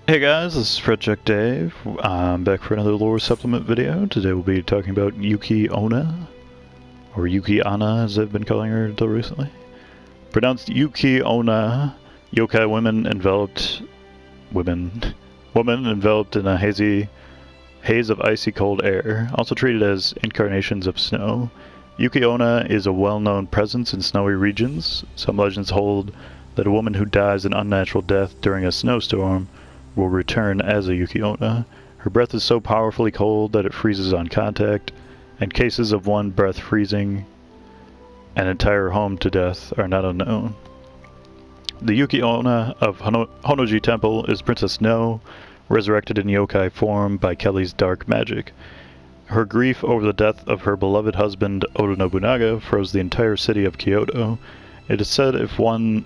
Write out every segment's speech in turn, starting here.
Hey guys, this is Project Dave. I'm back for another lore supplement video. Today we'll be talking about Yuki-onna, or Yuki-onna as I've been calling her until recently. Pronounced Yuki-onna, yokai woman enveloped in a haze of icy cold air, also treated as incarnations of snow. Yuki-onna is a well-known presence in snowy regions. Some legends hold that a woman who dies an unnatural death during a snowstorm will return as a Yuki-onna. Her breath is so powerfully cold that it freezes on contact, and cases of one breath freezing an entire home to death are not unknown. The Yuki-onna of Honnoji Temple is Princess Nioh, resurrected in yokai form by Kelly's dark magic. Her grief over the death of her beloved husband Oda Nobunaga froze the entire city of Kyoto. It is said if one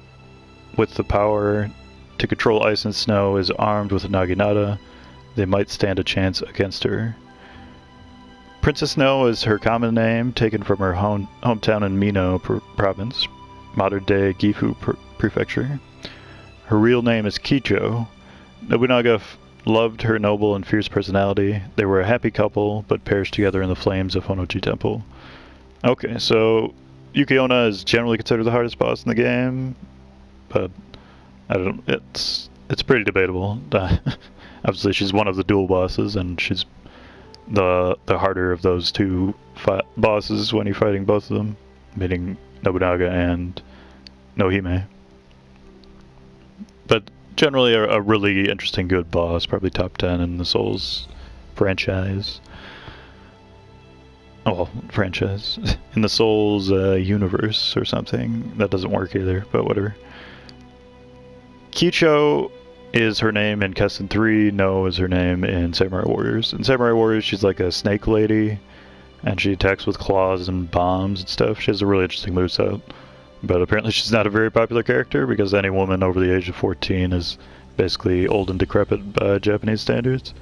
with the power to control ice and snow is armed with a naginata, they might stand a chance against her. Princess Nioh is her common name, taken from her hometown in Mino province, modern-day Gifu prefecture. Her real name is Kicho. Nobunaga loved her noble and fierce personality. They were a happy couple, but perished together in the flames of Honnoji Temple. Okay, so Yuki-onna is generally considered the hardest boss in the game, but I don't. It's pretty debatable. Obviously, she's one of the dual bosses, and she's the harder of those two bosses when you're fighting both of them, meaning Nobunaga and Nohime. But generally, a really interesting, good boss, probably top 10 in the Souls franchise. Oh, well, franchise in the Souls universe or something. That doesn't work either, but whatever. Kicho is her name in Kessen 3, Nioh is her name in Samurai Warriors. In Samurai Warriors, she's like a snake lady, and she attacks with claws and bombs and stuff. She has a really interesting moveset, but apparently she's not a very popular character because any woman over the age of 14 is basically old and decrepit by Japanese standards.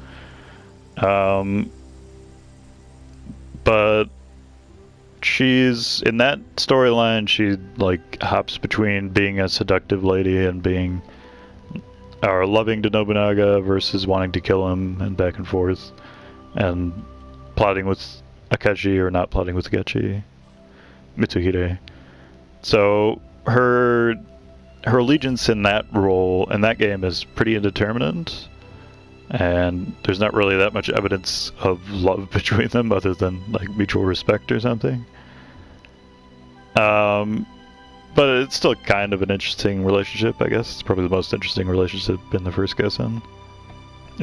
But she's, in that storyline, she like hops between being a seductive lady and being are loving to Nobunaga versus wanting to kill him, and back and forth, and plotting with Akechi or not plotting with Akechi, Mitsuhide. So her allegiance in that role in that game is pretty indeterminate, and there's not really that much evidence of love between them other than like mutual respect or something. But it's still kind of an interesting relationship, I guess. It's probably the most interesting relationship in the first Kessen.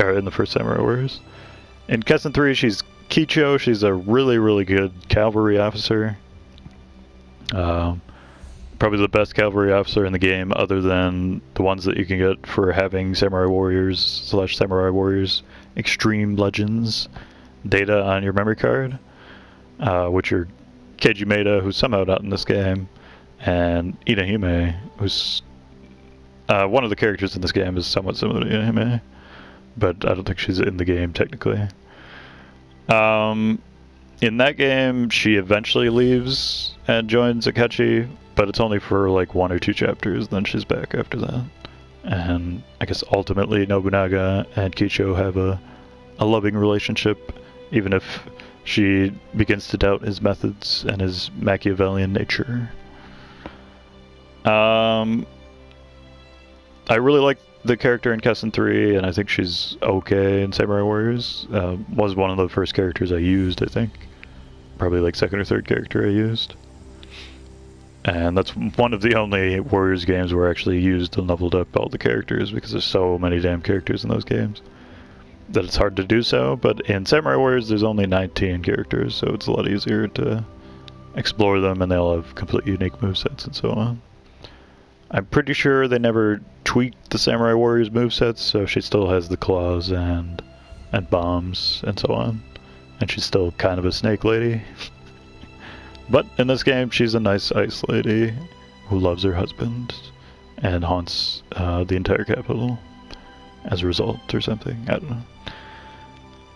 Or in the first Samurai Warriors. In Kessen 3, she's Kicho. She's a really, really good cavalry officer. Probably the best cavalry officer in the game, other than the ones that you can get for having Samurai Warriors / Samurai Warriors Extreme Legends data on your memory card. Which are Keiji Maeda, who's somehow not in this game, and Inahime, who's one of the characters in this game is somewhat similar to Inahime, but I don't think she's in the game technically. In that game, she eventually leaves and joins Akechi, but it's only for like 1 or 2 chapters, then she's back after that. And I guess ultimately Nobunaga and Kicho have a loving relationship, even if she begins to doubt his methods and his Machiavellian nature. I really like the character in Kessen 3, and I think she's okay in Samurai Warriors. Was one of the first characters I used, I think. Probably like second or third character I used. And that's one of the only Warriors games where I actually used and leveled up all the characters, because there's so many damn characters in those games that it's hard to do so. But in Samurai Warriors, there's only 19 characters, so it's a lot easier to explore them, and they all have completely unique movesets and so on. I'm pretty sure they never tweaked the Samurai Warriors movesets, so she still has the claws and bombs and so on. And she's still kind of a snake lady. But in this game, she's a nice ice lady who loves her husband and haunts the entire capital as a result or something. I don't know.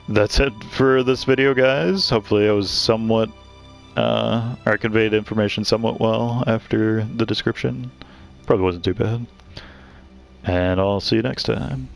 That's it for this video, guys. Hopefully I was somewhat, or I conveyed information somewhat well after the description. Probably wasn't too bad. And I'll see you next time.